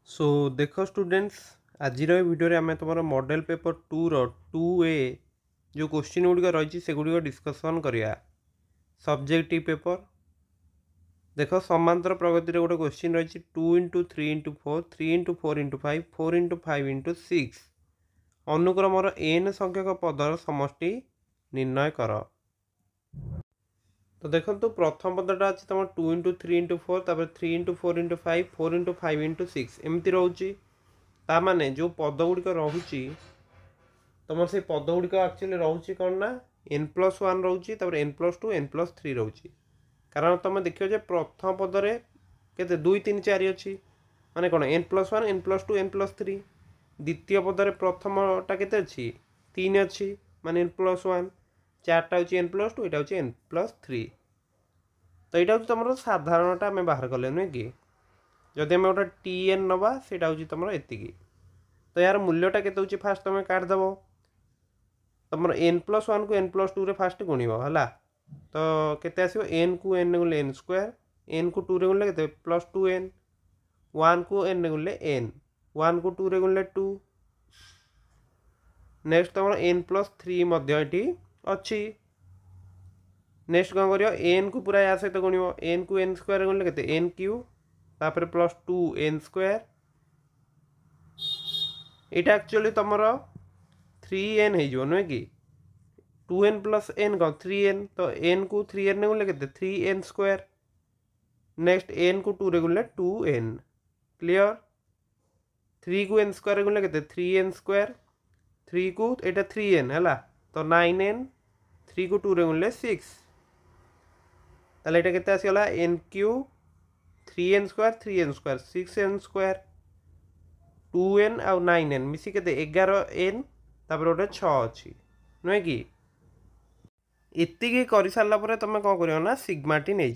सो देख स्टूडेंट्स आज वीडियो आम तुम मॉडल पेपर 2 रो 2A जो क्वेश्चन गुड़िक रही से गुड़िक डिस्कसन करिया सब्जेक्टिव पेपर। देख समांतर प्रगति गोटे क्वेश्चन रही 2 into 3 into 4 3 into 4 into 5 4 into 5 into 6 अनुक्रमर n संख्यक पदर समष्टि निर्णय कर। तो देखो प्रथम पदटा अच्छी तुम 2 into 3 into 4 3 into 4 into 5 4 into 5 into 6 एमती रोचे ताने जो पद गुड़िक रोचे तुम से पद गुड़िक एक्चुअली रोचे कौन ना n+1 रोचे n+2 n+3 रोचे कारण तुम देखिए प्रथम पदरे के 2 3 4 अच्छी माने कौन n+1 n+2 n+3 द्वितीय पदरे प्रथमटा के अच्छी 3 अच्छी माने n+1 चार्टा हूँ n+2 यहाँ हूँ n+3 तो यहाँ हूँ तुम साधारणटा आम बाहर कले नुहे कि जदि आम गोटे tn नवा से हूँ तुम एति तो यार मूल्यटा के फास्ट तुम काटिदेव तुम n+1 को n+2 रे फास्ट गुणव है तो केते आसो n को n गुणिले n स्क्वायर n को 2 रे गुणिले केते +2n 1 को n रे गुणिले n 1 को 2 रे गुणिले 2 नेक्स्ट तुम n+3 मध्य ये अच्छी नेक्स्ट कौन कर n को पूरा या सहित गुणव n को n स्क्वायर गुणिले केते n³ तापर +2n स्क्वायर यहाँ एक्चुअली तुम 3n हो नुहे कि 2n + n कौन 3n तो n को 3n गुणिले केते 3n स्क्वायर नेक्स्ट n को 2 रे गुणिले 2n क्लियर 3 को n स्क्वायर गुणिले केते 3n स्क्वायर 3 को एटा 3n है तो 9n 3 को 2 रे गुणिले 6 ताले एटा केते आसीगला n³ 3n square 3n square 6n square 2n आउ 9n मिसी केते 11n तापर गोटे 6 अच्छी नुहे कि इतनी कर सारापर तुम कौन कर ना सिग्मा टी नहीं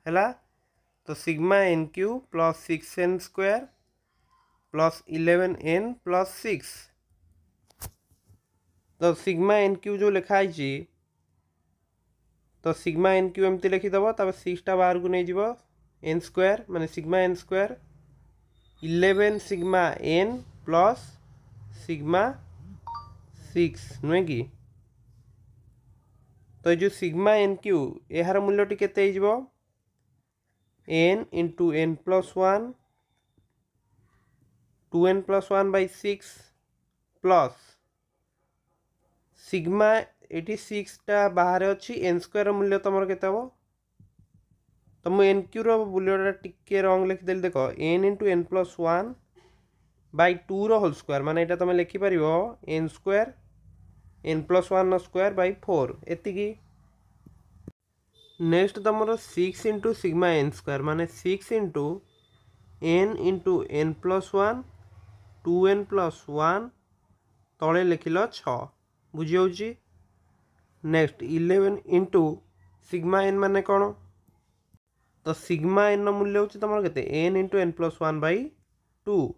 है तो sigma n³ + 6n square + 11n + 6 तो सिग्मा n³ जो लिखाई तो सिग्मा n³ एमती लिखिदेव तब 6टा बाहर को नहीं जीव n स्क्वायर माने sigma n square 11 sigma n + sigma 6 नुहे कि तो ये जो सिग्मा n³ यार मूल्यटी केते हो n into n+1 2n+1/6 plus sigma ये 6टा बाहर अच्छी n स्क्वायर मूल्य तुम के तो मुझे n³ मूल्यटा टिके रंग लिखिदेली देख n into n+1/2 whole square माने यहाँ तुम लिखिपर n square n+1 square by 4 एतिकी नेक्स्ट तुम 6 इंटू सिग्मा n स्क्वायर माने 6 into n into n+1 2n+1 तले लिखिल 6 बुझी नेक्स्ट 11 इंटू सिग्मा n माने कौन तो सिग्मा n मूल्य हूँ तुम के n into n+1/2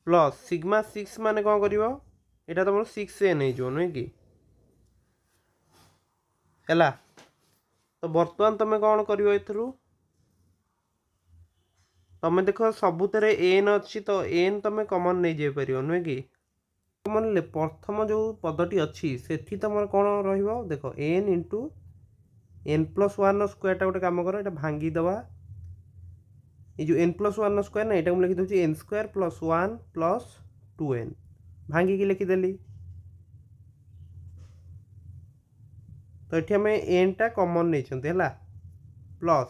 plus sigma 6 माने कौन कर यहाँ तुम 6n हो नुहे कि है तो बर्तमान तुम कौन कर तुम देख सबुत n अच्छी तो n तुम कमन नहीं जापर नुहे कि मन प्रथम जो पदटी अच्छी से तुम कौन देख n इंटू n+1 स्क्वायरटा गोटे कम कर भांगीदे ये जो n+1 स्क्वायर ना यहाँ लिखी दूसरी n स्क्वायर + 1 + 2n भांगिकी लिखिदेली तो ये आम n टा कमन नहीं है प्लस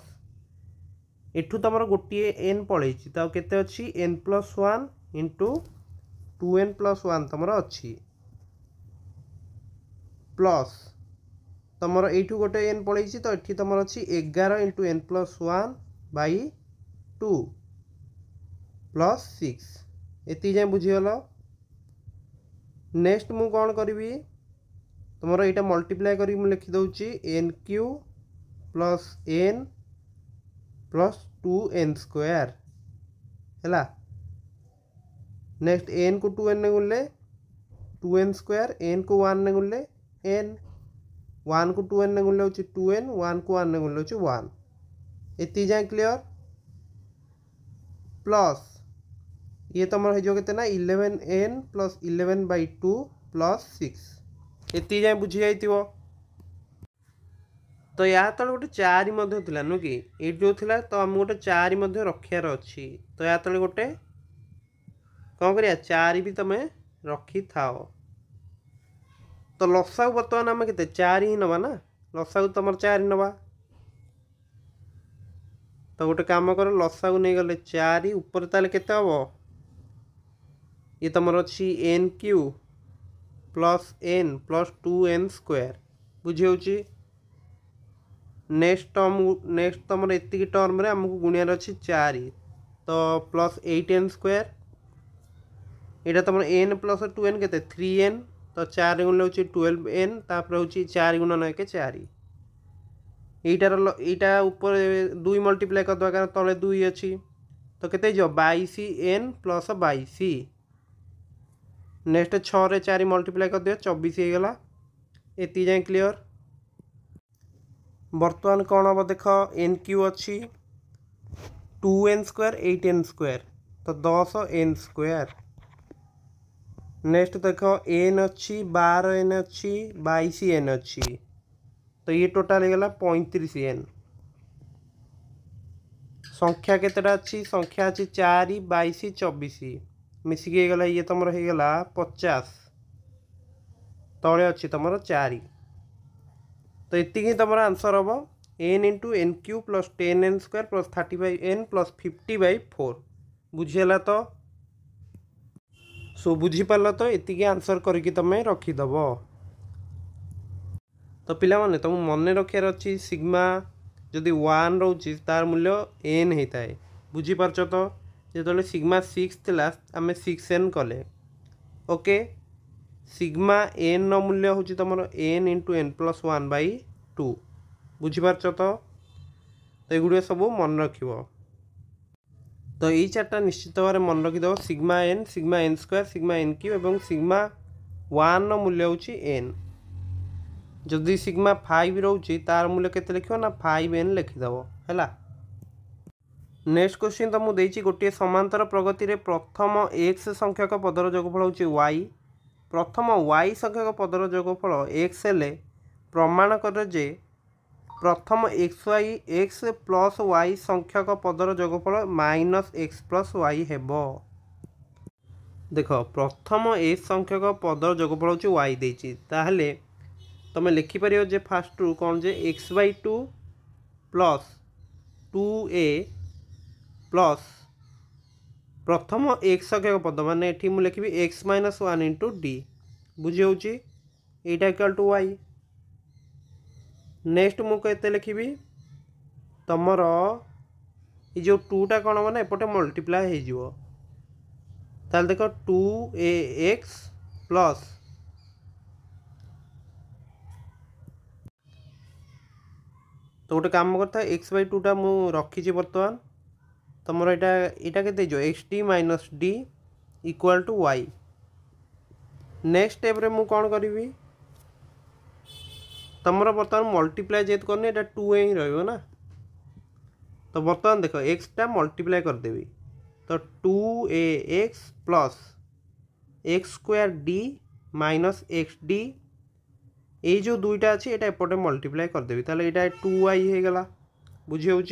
एठू तुम गोटे n पलि तो केते अच्छी n+1 इंटू 2n+1 तुम अच्छी प्लस तुम यू गोटे n पलि तो ये तुम अच्छी 11 इंटू n+1/2 + 6 ये जाए बुझीगल नेक्स्ट मु कौन करी तुम यहाँ मल्टीप्लाई कर लिखिदे n³ + n + 2n स्क्वायर है नेक्स्ट n को 2n गुणिले 2n स्क्वायर n को 1 ने गुणिले n 1 को 2n ने गुणिले हूँ 2n 1 को 1 ने गुणिले हूँ 1 ये जाए क्लियर प्लस ये तुम होते ना 11n प्लस 11/2 प्लस 6 ये जाए बुझी जाइए। तो या तले गोटे 4 थिला नु कि ये जो थिला तो आम गोटे 4 रखार अच्छी तो या तले गोटे कौन करिया 4 भी तुम रखी थाओ। तो लसागु बर्तमान आम के 4 ही नवा ना लसागु तुम 4 नवा तो गोटे काम कर लसागु नहीं गले 4 ऊपर ताले केते हबो ये तुम अच्छी n cube plus n plus 2n square बुझी। नेक्स्ट तुम एति टर्म रे आमको गुणियार अच्छी 4 तो प्लस 8n स्क्वायर यहाँ तुम n प्लस 2n के 3n तो 4 गुण हूँ 12n तापर हूँ 4 गुण 9 के 4 यहीटार ऊपर 2 मल्टीप्लाई करदे कारण तले 2 अच्छी तो केते 22n प्लस 22 नेक्स्ट 6 रे 4 मल्टीप्लाई कर दियो 24 हो गला एति जाए क्लियर। बर्तमान कौन हम देख एन क्यू अच्छी 2n स्क्वायर 8n स्क्वायर तो 10n स्क्वायर नेक्स्ट देख एन अच्छी 12n अच्छी 22n अच्छी तो ये टोटाल गला 35n संख्या केतेटा अच्छी संख्या अच्छी 4 22 24 मिसिकी गला ये तुम होगा 50 तले अच्छी तुम 4 तो ये तुम आंसर हम n into n cube plus 10n square plus 35n plus 50/4 बुझीगला। तो सो बुझीपार तो ये आंसर करके तुम रखीदब। तो पिला माने तुम मन रखार अच्छी सिग्मा जदि 1 रोचे तार मूल्य n होता है बुझीपार तो जो सिग्मा 6 थिला आम 6n कले ओके सिग्मा n मूल्य हूँ तुम n इंटू n प्लस 1/2 बुझीपार तो ये सब मन रख तो ये चार्टा निश्चित भाव में मन रखीद sigma n square sigma n cube और सिग्मा 1 मूल्य हूँ n जदि सिग्मा 5 रोचे तार मूल्य केते लिखिबो ना 5n लिखिदेव है। नेक्स्ट क्वेश्चन तो मुझे देती गोटे समांतर प्रगति रे प्रथम x संख्यक पदर जोगफल हूँ y प्रथम y संख्यक पदर जोगफल x हेले प्रमाण कर जे प्रथम x प्लस y संख्यक पदर जोगफल माइनस x प्लस y हेबो। देख प्रथम x संख्यक पदर जोगफल हूँ y देती ताहले तुम लिखिपर जे फास्ट रू कौन जे x/2 प्लस 2a प्लस प्रथम x संख्यक पद मान ये मुझे लिखी x - 1 इंटू d बुझी हूँ यहाँ इक्वल टू y। नेक्स्ट मुझे लिखी तुमर ये जो 2टा कौन हम ना एपटे मल्टीप्लाई हो देख 2ax प्लस तो गोटे काम करता x/2 मु रखी बर्तमान तुम यहाँ के xd minus d equal to y। Next step रे मु कौन करी तुम बर्तमान मल्टीप्लाई जेत करनी यहाँ 2 ही रही ना तो बर्तमान देख एक्सटा मल्टीप्लाई करदेवी तो 2ax plus x square d minus x D ये जो दुईटा अच्छी ये एपटे मल्टीप्लाई करदेवी ताले यहाँ 2y हो गला बुझी हूँ।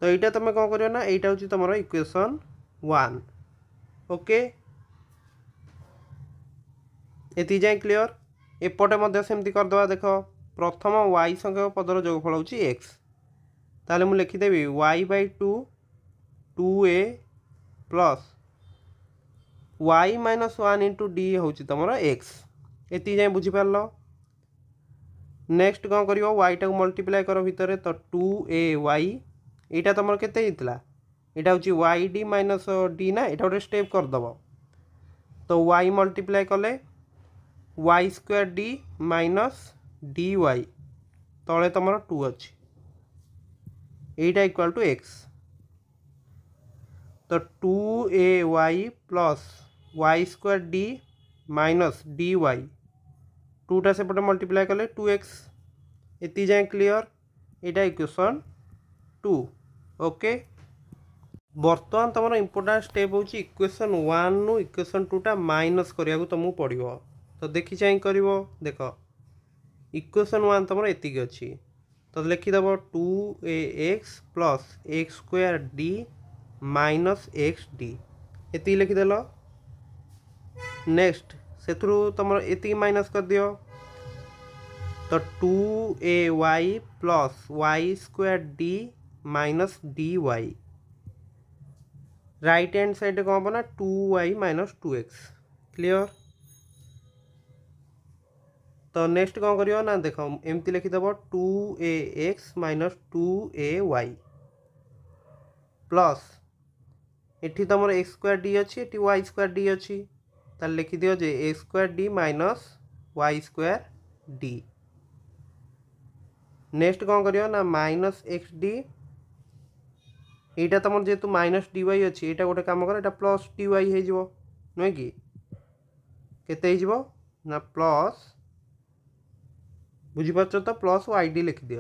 तो यहाँ तुम कौन कर ना यहाँ हूँ तुम इक्वेशन 1 ओके ये जाए क्लियर। एपटे सेमती करदे देख प्रथम y संख्यक पदर जोगफल हूँ x ताले मुझे लिखिदेवी y/2 2a plus y - 1 into d हूँ तुम x ये जाए बुझीपार। नेक्स्ट कौन कर y टाक मल्टीप्लाई कर भितर तो 2ay यहाँ तुम केते यहाँ हूँ yd माइनस d ना यहाँ गोटे स्टेप करदब तो y मल्टीप्लाई कले y square d minus dy तले तुम 2 अच्छी यहाँ इक्वल टू x तो 2ay plus y square d minus dy 2टा सेपटे मल्टीप्लाई कले 2x ये जाए क्लियर यहाँ इक्वेशन 2 ओके। बर्तमान तुम इंपोर्टाट स्टेप हूँ इक्वेशन 1 नु इक्वेशन 2 टा माइनस करिया तुमको पड़ो। तो देखी चाह कर देख इक्वेशन 1 तुम एति अच्छी तो लिखिदेव 2ax plus x square d minus x D ये लिखिदेल। नेक्स्ट से तुम ये माइनस कर दियो तो 2ay plus y square d minus d y right hand side कौन हम ना 2y माइनस 2x क्लियर। तो नेक्स्ट कौन करियो ना देख एमती लिखिदेव 2ax माइनस 2ay प्लस एठी तुम एक्स स्क्वायर डी अच्छी एठी वाई स्क्वायर डी अच्छी ताल लिखिदियो जे x square d minus y square d. Next कौन करियो ना माइनस एक्स डी यहाँ तुम जेहेतु माइनस डी वाई अच्छी यहाँ गोटे कम कर प्लस डी वाई हो नुहे कि केते ना प्लस बुझीपार तो प्लस वाई डी लिखिदि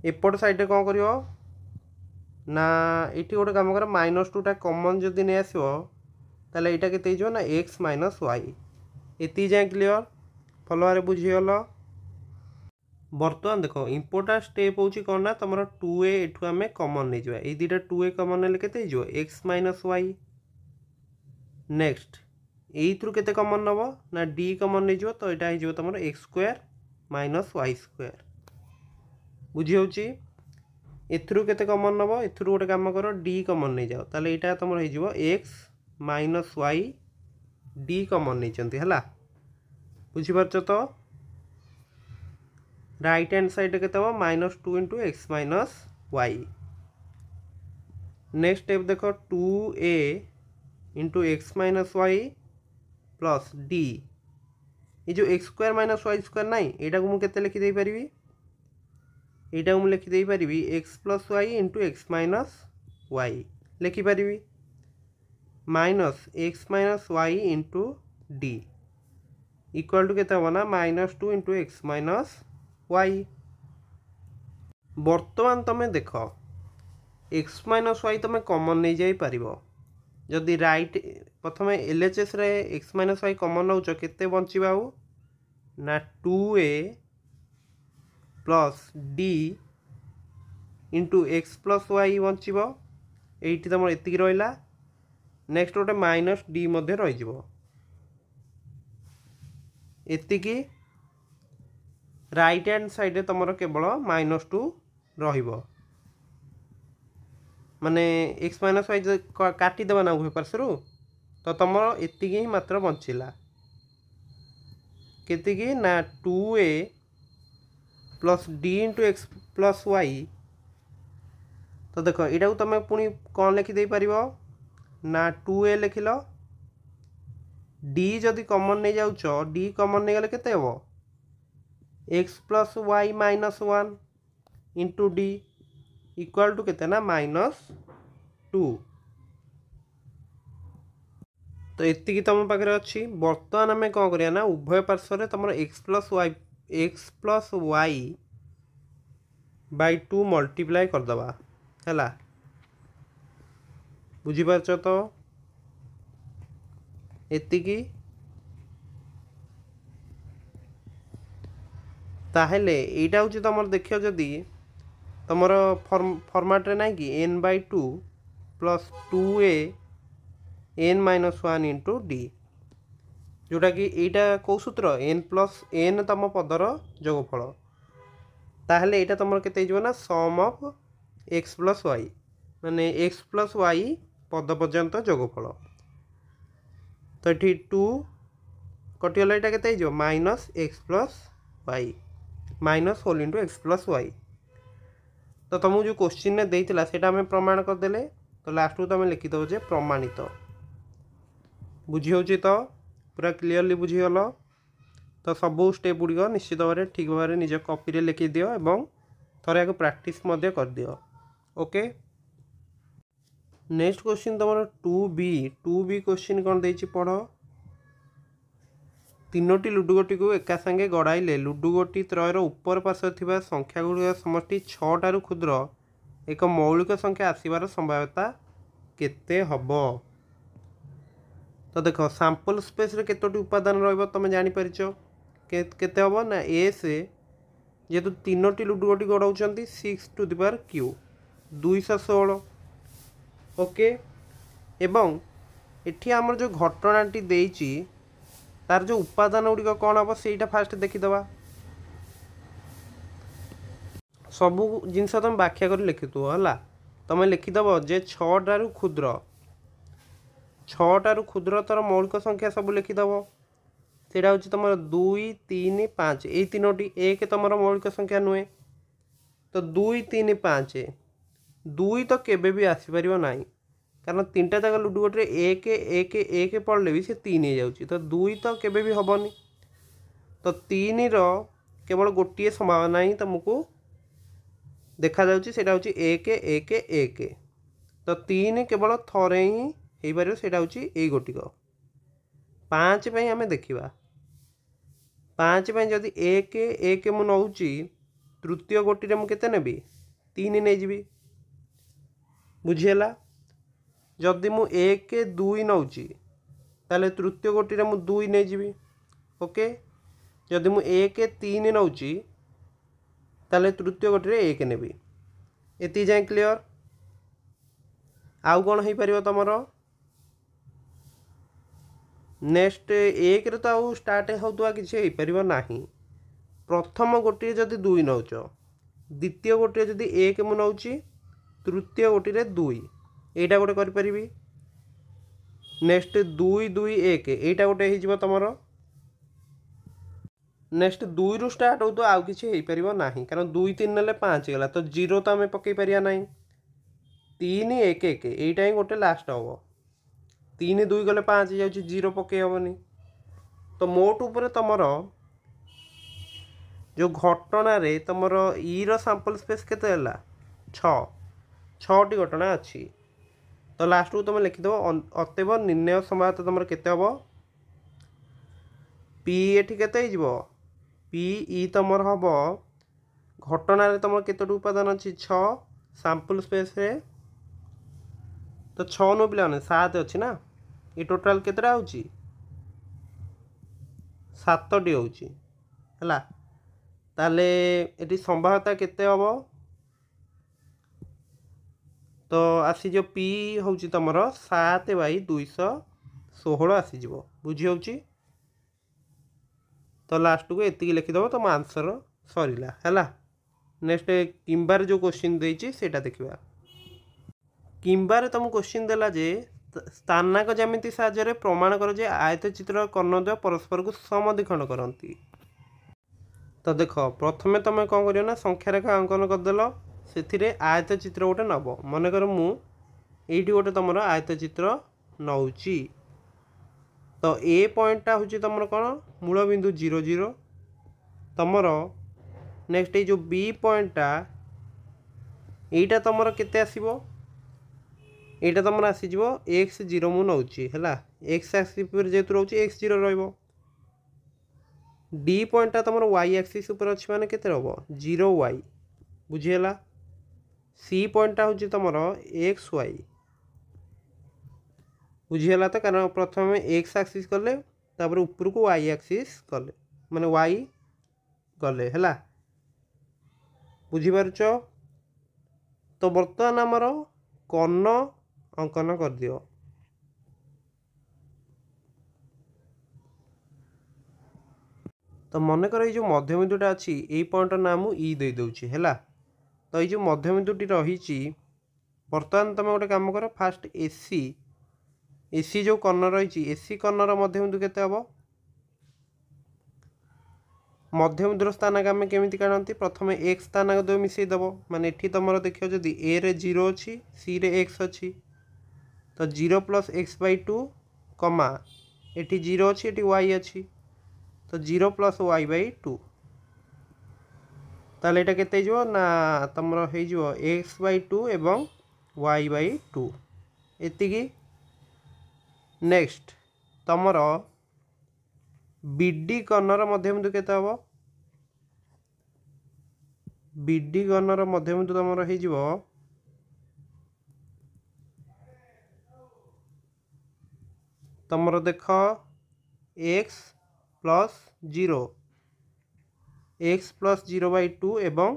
एपट साइड कौन कर ना ये गोटे कम कर माइनस 2 टा कमन जदि नहीं आसो ताले यहाँ के ना एक्स माइनस वाई ये जाए क्लियर फलोरे बुझीगल। बर्तमान देख इंपोर्टाट स्टेप हूँ कौन ना तुम 2a एठू आम कमन नहीं जावा ये दुटा 2a कमन ने के x minus y. Next you के कमन नब ना डी कमन नहीं जाव तो यहाँ हो तुम x square minus y square बुझी होची एथरू केते कमन नब एथरू गोटे काम कर डी कमन नहीं जाओ ताले यहाँ तुम हो x minus y d common नहीं है बुझीपार तो राइट हैंड साइड के minus 2 into x minus y. Next step देख 2a into x minus y plus d ये जो x square minus y square ना यहाँ को मुझे लिखिदे पारि यहाँ को लिखिदे पारि x plus y into x minus y लिखिपारि minus x minus y into d equal to के ना minus 2 into x minus y. बर्तमान तुम देख एक्स माइनस वाई तुम कमन नहीं जाई पारिबो जदि राइट प्रथम एलएचएस रे एक्स माइनस वाई कमन नौच केते बंचिबा ना 2a plus d into x plus y बंचिबो एटी तुम एतिक रहिला। नेक्स्ट गोटे माइनस डी मध्य रही एतिकी राइट हैंड साइड तुम केवल माइनस 2 रहिबो माने एक्स माइनस वाई काटिदेवा ना उभय पार्श्व तो तुम एति ही मात्र बंचला केतिकी ना 2a plus d into x plus y. तो देख यहाँ को तुम पुणी कौन लिखिदे पार ना 2a लिखिल डी जदि कमन नहीं जाऊच डी कमन नहीं गले केते हबो x plus y minus 1 into d equal to केते ना माइनस 2। तो एतिकी तुम पाखे अच्छी बर्तमान आम कौन करिया ना उभय पार्श्व तुम x plus y by 2 multiply करदबा है बुझीपारच तो एतिकी ताहेले एटा हूँ तुम देख जदि तुम फर्माट रे ना कि n by 2 plus 2a n minus 1 into d जोटा कि यहाँ कौ सूत्र n प्लस n तुम पदर जोगफल ताहेले यहाँ तुम के ना sum of x plus y माने एक्स प्लस वाई पद पर्यंत जोगफल। तो ये 2 कटिगला यहाँ के minus x plus y minus whole into x plus y. तो तुमको जो क्वेश्चन ने देइतिला सेटा हमें प्रमाण करदेले तो लास्ट को तुम लिखिदेव जे प्रमाणित बुझी होची तो पूरा क्लीयरली बुझीगल। तो सबू स्टेप गुड़िक निश्चित भाव में ठीक भाव में निज कॉपी लिखि दियो एवं थोड़े या प्रैक्टिस कर दियो ओके। नेक्स्ट क्वेश्चन तुम 2b क्वेश्चन कौन देछि पढ़ तीनोटी लुडुगोटी को एका संगे गड़ाइले लुडुगोटी त्रयर ऊपर पार्श्व थिबा संख्या गुड़िक समष्टि 6 क्षुद्र एक मौलिक संख्या आसबार संभाव्यता केते हबो। तो देख सैंपल स्पेस रे केतोटी उपादान रहइबो तमे जानि परिचो केते हबो ना एस जेहेतु तीनोटी लुडु गोटी गड़ाउछंती 6 टू द पावर क्यू 216 ओके। एवं एठी हमर जो घटनाटी देइची तार जो उपादान गुड़िक कौन हम से फास्ट देखीदबा। सबू जिनस तुम व्याख्या कर लिखिथु है तुम लिखिदब जे 6टारू क्षुद्र 6टारू क्षुद्र तर मौलिक संख्या सब लिखिदब। सेटा हूँ तुम 2 3 5 ये तीनोटी एक तुम मौलिक संख्या नुहे तो 2 3 5 2 तो केबे भी आसीपर ना कारण 3टा जाक लुडु गोटे एक एक एक पड़े भी से 3 हो जाऊँगी तो 2 तो केबे भी हेनी तो 3 केवल गोटे संभावना ही तुमको देखा जाउची सेटा हूँ 1 1 1 तो 3 केवल थरे ही हो पार से यही गोटिक 5 आम देखा 5 जदि 1 1 मु नौची तृतीय गोटी में केते नेबी 3 नहीं बुझीगला। जदि मु 1 2 नौची ताले तृतीय गोटी में 2 नहीं जी ओके। जदि मु 1 3 नौची ताले तृतीय गोटी में 1 नेबी एति जाए क्लियर। आउ कौन हो पार तुमर नेक्स्ट एक रे तो आउ स्टार्ट होता किसी हो पार ना। प्रथम गोटी जदि 2 नौच द्वितीय गोटी जदि 1 मु नौची तृतीय गोटी में 2 एटा गोटे करी। नेक्स्ट 2 2 1 एटा गोटे हो तुम नेक्स्ट 2 रु स्टार्ट हो तो आउ किसी हो पार ना कारण 2 3 नेले 5 गला तो 0 तो आम पकई पार ना 3 1 1 एटा ही गोटे लास्ट हम 3 2 गले 5 जाऊँगी 0 पकई हेनी तो मोट उपर तुमर जो घटना रे तुमर ईर सैंपल स्पेस केते हला 6टी घटना अच्छी तो लास्ट को तुम लिखिदेव अतएव निर्णय संभाव्यता तुम केते हम पी एठी केते हो पी ई तुम हम घटना रे तुम केतोटी उपादान अच्छी 6 सैंपल स्पेस रे तो 6 नो पिला 7 अच्छी ना ये टोटाल केतटा होची 7टी होची हला ताले एटी संभाव्यता केते हम तो आसीज पी हूँ तुम 7/216 आसीज बुझी होची तो लास्ट को एति लिखिदेव तुम आंसर सरला है। नेक्स्ट किंबार जो क्वेश्चन देती सेटा देखा किंबार तुम क्वेश्चन देला जे स्थानाक ज्यामिति साहाय्य प्रमाण कर जे आयतचित्र कर्णद्वय परस्पर को समद्विखंड करती। तो देख प्रथमे तुम कौन कर संख्या रेखा अंकन करदेल से आयतचित्र गोटे नब मनकर मुझे गोटे तुम आयतचित्र नौची तो ए पॉइंटा हूँ तुम कौन मूल बिंदु 0 0 तुम नेक्स्ट जो बी पॉइंटा यहीटा तुम केते आसीबो एटा तुम आसीज x0 मु नौची है एक्स एक्सिस जेहतु रोचे x0 रो डी पॉइंटा तुम y एक्सिस उपर अच्छी माने केते रहबो 0y बुझीगला। सी पॉइंटा हूँ तुम xy बुझीगला तो कारण प्रथम एक्स एक्सिस कले तापर ऊपर को y एक्सिस कले माने y गले है बुझीपारच। तो बर्तमान आमर कर्ण अंकन कर दियो तो मन कर जो मध्यबिंदुटा अच्छी यही पॉइंट नाम ई दे दूची है तो ये जो मध्यबिंदुटी रही बर्तमान तुम गोटे काम कर फास्ट एसी एसी जो कर्ण रही एसी कर्णर मध्यबिंदु केते हम मध्यबिंदुर स्थानक आम केमी काढ़ती प्रथम एक स्थानक दो मिसईदेव माने एठी तुम देख जदि ए रे 0 अच्छी सी रे x अच्छी तो 0 + x/2 कमा एठी 0 अच्छी एठी y अच्छी तो 0 + y/2 ताले एटा केते जो ना तुम हो x/2 एवं y/2 एतिकी। नेक्स्ट तुमर बीडी कर्णर मध्यबिंदु केते हम बीडी कर्णर मध्यबिंदु तुम हो तुमर देख एक्स प्लस 0 एक्स प्लस 0/2 एवं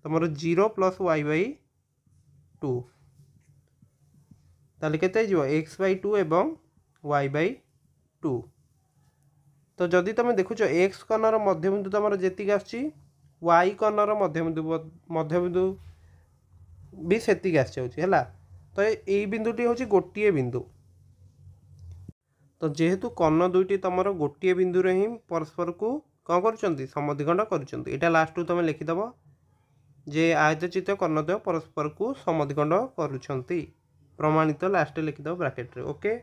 तुमर 0 प्लस y/2 ताले केते जीव x/2 एवं y/2। तो जदि तुम देखुच एक्स कर्णर मध्यबिंदु तुम जी आसी वाई कर्णर मध्यबिंदु भी सेतिक आसला। तो यही बिंदुटी हूँ गोटे बिंदु। तो जेहेतु कर्ण दुईटी तुम गोटे बिंदु रे ही परस्पर को कौन कर समद्विखंड कर लास्ट तुम लिखिदब जे आयतचित्र कर्णद्वय परस्पर को समद्विखंड करुछंती प्रमाणित लास्ट लिखिदब ब्रैकेट रे। ओके।